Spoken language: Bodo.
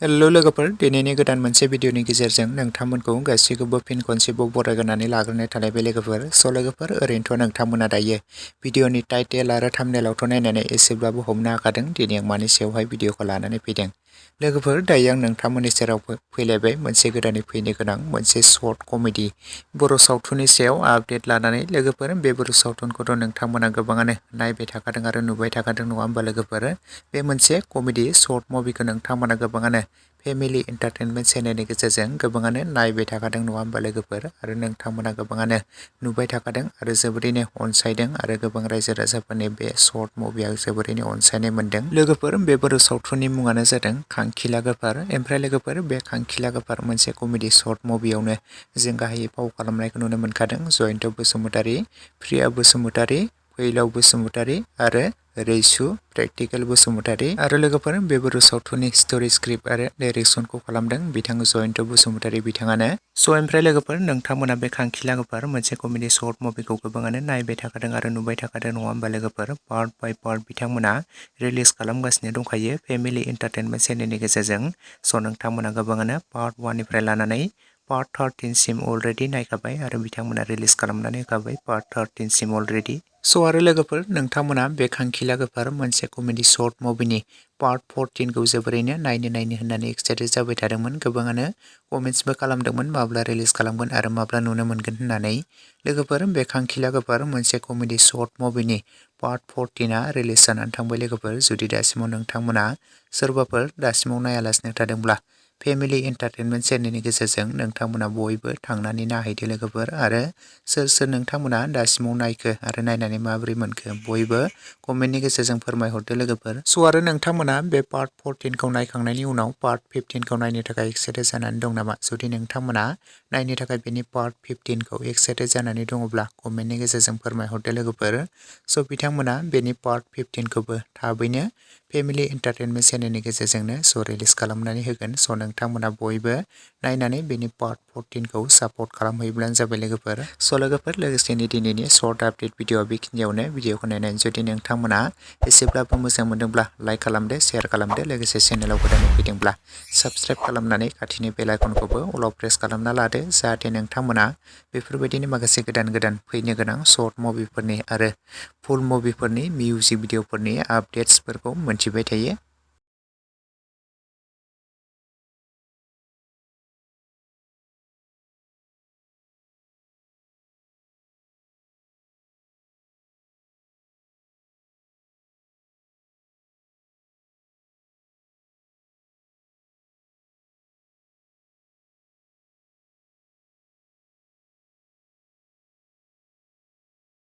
हेलो लोगोफोर, दिनैनि गोदान मोनसे भिडिअनि गेजेरजों नोंथांमोनखौ गासैखौबो फिन खनसेबाव बरायग्रोनानै लाग्रोनाय थानाय बे लोगोफोर। लोगोफोर, ओरैनोथ' नोंथांमोना दायो भिडिअनि टाइटेल आरो थाम्बनेलावथ' नायनानै एसेब्लाबो हमनो हाखादों दिनै आं मानि सायावहाय भिडिअखौ लानानै फैदों। लोगोफोर, दायो आं नोंथांमोननि सेराव फैलायबाय मोनसे गोदानै फैनो गोनां मोनसे सर्ट कमेडि बर' सावथुननि सायाव आपडेट लानानै। लोगोफोर, बे बर' सावथुनखौथ' नोंथांमोना गोबाङानो नायबाय थाखादों आरो नुबाय थाखादों नङा होमबा लोगोफोर। बे मोनसे कमेडि सर्ट मुभिखौ नोंथांमोना गोबाङानो फेमिलि एन्टारटेनमेन्ट चेनेलनि गेजेरजों गोबाङानो नायबाय थाखादों नङा होमबा लोगोफोर, आरो नोंथांमोना गोबाङानो नुबाय थाखादों आरो जोबोरैनो अनसायदों आरो गोबां रायजो राजाफोरनि बे सर्ट मुभिया जोबोरैनो अनसायनाय मोन्दों। लोगोफोर, बे बर' सावथुननि मुङानो जादों खांखिला गोफार। ओमफ्राय लोगोफोर, बे खांखिला गोफार मोनसे कमेडि सर्ट मुभियावनो जों गाहायै फाव खालामनायखौ नुनो मोनखादों जयन्त बसुमतारी, प्रिया बसुमतारी, फैलाव बसुमतारी आरो रैसु प्रेक्टिकेल बसुमतारी। आरो लोगोफोर, बे बर' सावथुननि स्ट'रि स्क्रिप्ट आरो डाइरेक्सनखौ खालामदों बिथां जयन्त बसुमतारी बिथाङानो। ओमफ्राय लोगोफोर, नोंथांमोना बे खांखिला गोफार मोनसे कमेडि सर्ट मुभिखौ गोबाङानो नायबाय थाखादों आरो नुबाय थाखादों नङा होमबा लोगोफोर। पार्ट बाय पार्ट बिथांमोना रिलिज खालामगासिनो दंखायो फेमिलि एन्टारटेनमेन्ट चेनेलनि गेजेरजों। नोंथांमोना गोबाङानो पार्ट 1 निफ्राय लानानै पार्ट 13 सिम अलरेडि नायखाबाय आरो बिथांमोना रिलिज खालामनानै होखाबाय पार्ट 13 सिम अलरेडि। आरो लोगोफोर, नोंथांमोना बे खांखिला गोफार मोनसे कमेडि सर्ट मुभिनि पार्ट 14 खौ जोबोरैनो नायनो होननानै एक्साइटेड जाबाय थादोंमोन। गोबाङानो कमेन्ट्सबो खालामदोंमोन माब्ला रिलिज खालामगोन आरो माब्ला नुनो मोनगोन होननानै। लोगोफोर, बे खांखिला गोफार मोनसे कमेडि सर्ट मुभिनि पार्ट 14आ रिलिज जानानै थांबाय लोगोफोर। जुदि दासिमाव नोंथांमोना सोरबाफोर दासिमाव नायालासिनो थादोंब्ला फेमिलि एन्टारटेनमेन्ट चेनेलनि गेजेरजों नोंथांमोना बयबो थांनानै नायहैदो लोगोफोर। आरो सोर नोंथांमोना दासिमाव नायखो आरो नायनानै माबोरै मोनखो बयबो कमेन्टनि गेजेरजों फोरमायहरदो लोगोफोर। आरो नोंथांमोना बे पार्ट 14 खौ नायखांनायनि उनाव पार्ट 15 खौ नायनो थाखाय एक्साइटेड जानानै दं नामा? जुदि नोंथांमोना नायनो थाखाय बेनि पार्ट 15 खौ एक्साइटेड जानानै दङब्ला कमेन्टनि गेजेरजों फोरमायहरदो लोगोफोर। बिथांमोना बेनि पार्ट 15 खौबो थाबैनो फेमिलि एन्टारटेनमेन्ट चेनेलनि गेजेरजोंनो रिलिज खालामनानै होगोन। नोंथांमोना बयबो नायनानै बेनि पार्ट 14 खौ सापर्ट खालामहैब्लानो जाबाय लोगोफोर। लोगोफोर, लोगोसेनो दिनैनि सर्ट आपडेट भिडिअआ बेखिनियावनो। भिडिअखौ नायनानै जुदि नोंथांमोना एसेब्लाबो मोजां मोनदोंब्ला लाइक खालामदो, शेयार खालामदो। लोगोसे चेनेलाव गोदानै फैदोंब्ला साबस्क्राइब खालामनानै खाथिनि बेल आइकनखौबो अलाव प्रेस खालामना लादो, जाहाथे नोंथांमोना बेफोरबायदिनो माखासे गोदान फैनो गोनां सर्ट मुभिफोरनि आरो फुल मुभिफोरनि मिउजिक भिडिअफोरनि आपडेट्सफोरखौ मोनथिबाय थायो।